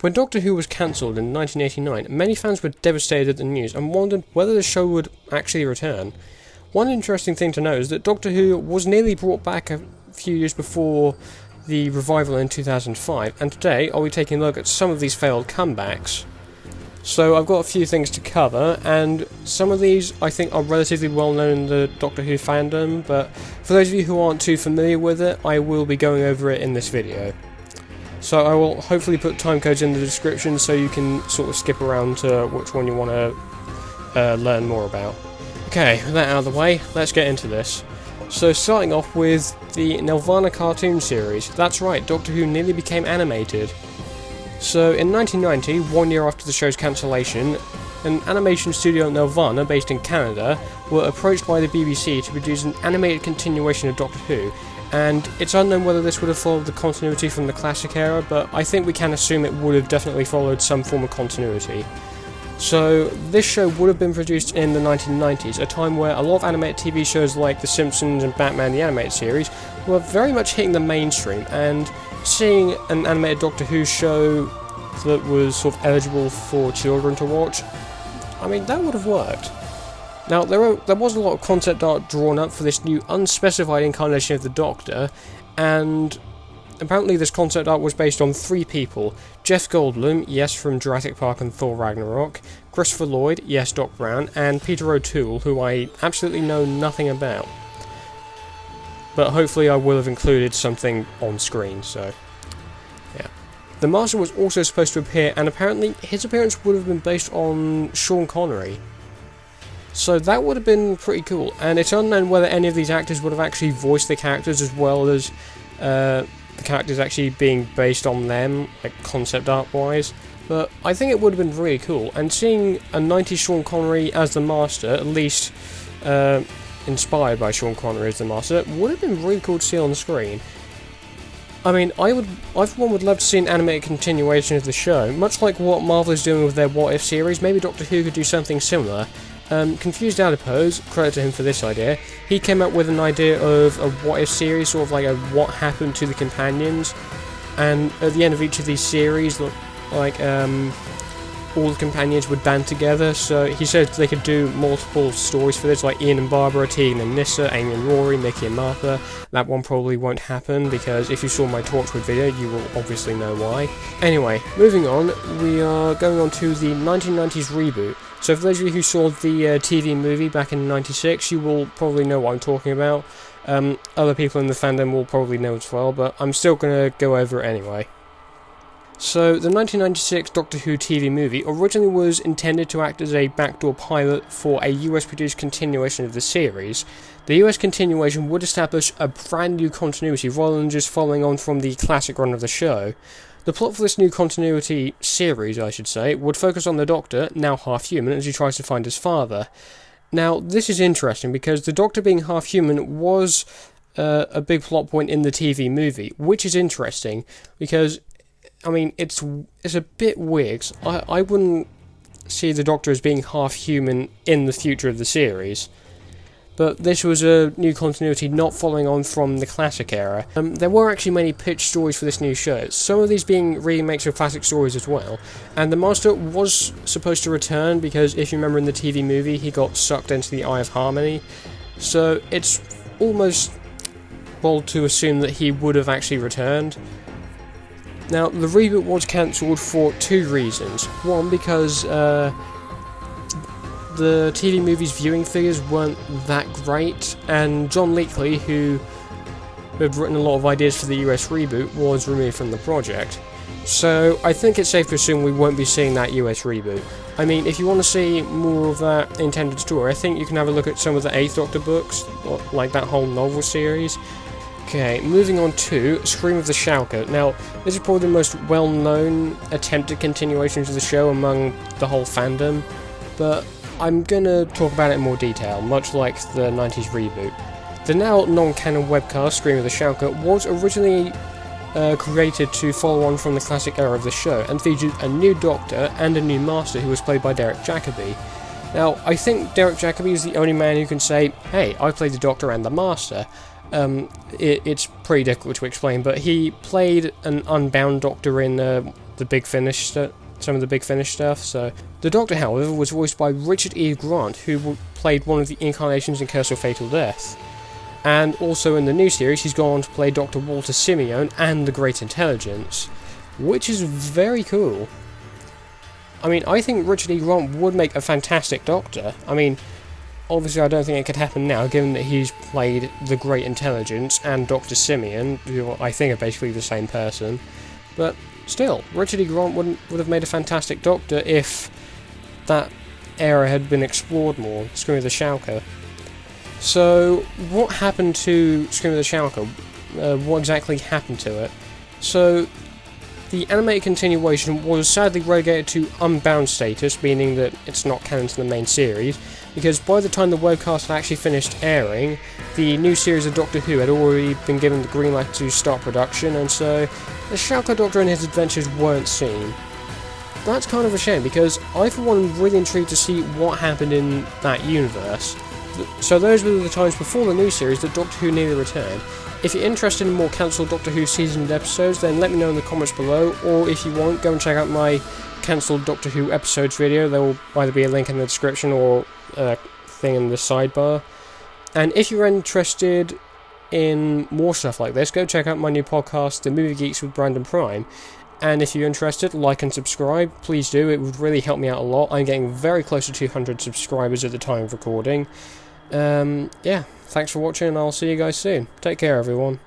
When Doctor Who was cancelled in 1989, many fans were devastated at the news and wondered whether the show would actually return. One interesting thing to note is that Doctor Who was nearly brought back a few years before the revival in 2005, and today I'll be taking a look at some of these failed comebacks. So I've got a few things to cover, and some of these I think are relatively well known in the Doctor Who fandom, but for those of you who aren't too familiar with it, I will be going over it in this video. So I will hopefully put timecodes in the description so you can sort of skip around to which one you want to learn more about. Okay, with that out of the way, let's get into this. So starting off with the Nelvana cartoon series. That's right, Doctor Who nearly became animated. So in 1990, 1 year after the show's cancellation, an animation studio Nelvana, based in Canada, were approached by the BBC to produce an animated continuation of Doctor Who, and it's unknown whether this would have followed the continuity from the classic era, but I think we can assume it would have definitely followed some form of continuity. So this show would have been produced in the 1990s, a time where a lot of animated TV shows like The Simpsons and Batman the Animated Series were very much hitting the mainstream, and seeing an animated Doctor Who show that was sort of eligible for children to watch, I mean, that would have worked. Now, there was a lot of concept art drawn up for this new unspecified incarnation of the Doctor, and apparently this concept art was based on 3 people: Jeff Goldblum, yes, from Jurassic Park and Thor Ragnarok, Christopher Lloyd, yes, Doc Brown, and Peter O'Toole, who I absolutely know nothing about. But hopefully I will have included something on screen, so yeah. The Master was also supposed to appear, and apparently his appearance would have been based on Sean Connery. So that would have been pretty cool, and it's unknown whether any of these actors would have actually voiced the characters as well as the characters actually being based on them, like concept art wise, but I think it would have been really cool, and seeing a 90s Sean Connery as the Master, at least inspired by Sean Connery as the Master, would have been really cool to see on the screen. I mean, I for one would love to see an animated continuation of the show, much like what Marvel is doing with their What If series. Maybe Doctor Who could do something similar. Confused Adipose, credit to him for this idea, he came up with an idea of a What If series, sort of like a what happened to the companions, and at the end of each of these series, like all the companions would band together. So he said they could do multiple stories for this, like Ian and Barbara, Tegan and Nyssa, Amy and Rory, Mickey and Martha. That one probably won't happen, because if you saw my Torchwood video, you will obviously know why. Anyway, moving on, we are going on to the 1990s reboot. So for those of you who saw the TV movie back in '96, you will probably know what I'm talking about. Other people in the fandom will probably know as well, but I'm still going to go over it anyway. So the 1996 Doctor Who TV movie originally was intended to act as a backdoor pilot for a US produced continuation of the series. The US continuation would establish a brand new continuity rather than just following on from the classic run of the show. The plot for this new continuity series, I should say, would focus on the Doctor, now half-human, as he tries to find his father. Now, this is interesting because the Doctor being half-human was a big plot point in the TV movie, which is interesting because, I mean, it's a bit weird. I wouldn't see the Doctor as being half-human in the future of the series. But this was a new continuity not following on from the classic era. There were actually many pitched stories for this new show, some of these being remakes of classic stories as well. And the Master was supposed to return because, if you remember in the TV movie, he got sucked into the Eye of Harmony. So it's almost bold to assume that he would have actually returned. Now, the reboot was cancelled for 2 reasons. One, because the TV movie's viewing figures weren't that great, and John Leakley, who had written a lot of ideas for the US reboot, was removed from the project. So I think it's safe to assume we won't be seeing that US reboot. I mean, if you want to see more of that intended story, I think you can have a look at some of the 8th Doctor books, like that whole novel series. Okay, moving on to Scream of the Shalka. Now, this is probably the most well-known attempted continuation to the show among the whole fandom, but I'm going to talk about it in more detail, much like the 90s reboot. The now non-canon webcast, Scream of the Shalka, was originally created to follow on from the classic era of the show, and featured a new Doctor and a new Master who was played by Derek Jacobi. Now, I think Derek Jacobi is the only man who can say, hey, I played the Doctor and the Master. It's pretty difficult to explain, but he played an unbound Doctor in the Big Finish some of the Big Finish stuff. So the Doctor, however, was voiced by Richard E. Grant, who played one of the incarnations in Curse of Fatal Death. And also in the new series, he's gone on to play Dr. Walter Simeone and the Great Intelligence, which is very cool. I mean, I think Richard E. Grant would make a fantastic Doctor. I mean, obviously I don't think it could happen now, given that he's played the Great Intelligence and Dr. Simeone, who I think are basically the same person. But still, Richard E. Grant would have made a fantastic Doctor if that era had been explored more, Scream of the Shalka. So, what happened to Scream of the Shalka? What exactly happened to it? So, the animated continuation was sadly relegated to unbound status, meaning that it's not canon to the main series, because by the time the webcast had actually finished airing, the new series of Doctor Who had already been given the green light to start production, and so the Shalka Doctor and his adventures weren't seen. That's kind of a shame, because I for one am really intrigued to see what happened in that universe. So those were the times before the new series that Doctor Who nearly returned. If you're interested in more cancelled Doctor Who seasoned episodes, then let me know in the comments below, or if you want, go and check out my cancelled Doctor Who episodes video. There will either be a link in the description or a thing in the sidebar. And if you're interested in more stuff like this, go check out my new podcast, The Movie Geeks with Brandon Prime. And if you're interested, like and subscribe, please do. It would really help me out a lot. I'm getting very close to 200 subscribers at the time of recording. Yeah, thanks for watching, and I'll see you guys soon. Take care, everyone.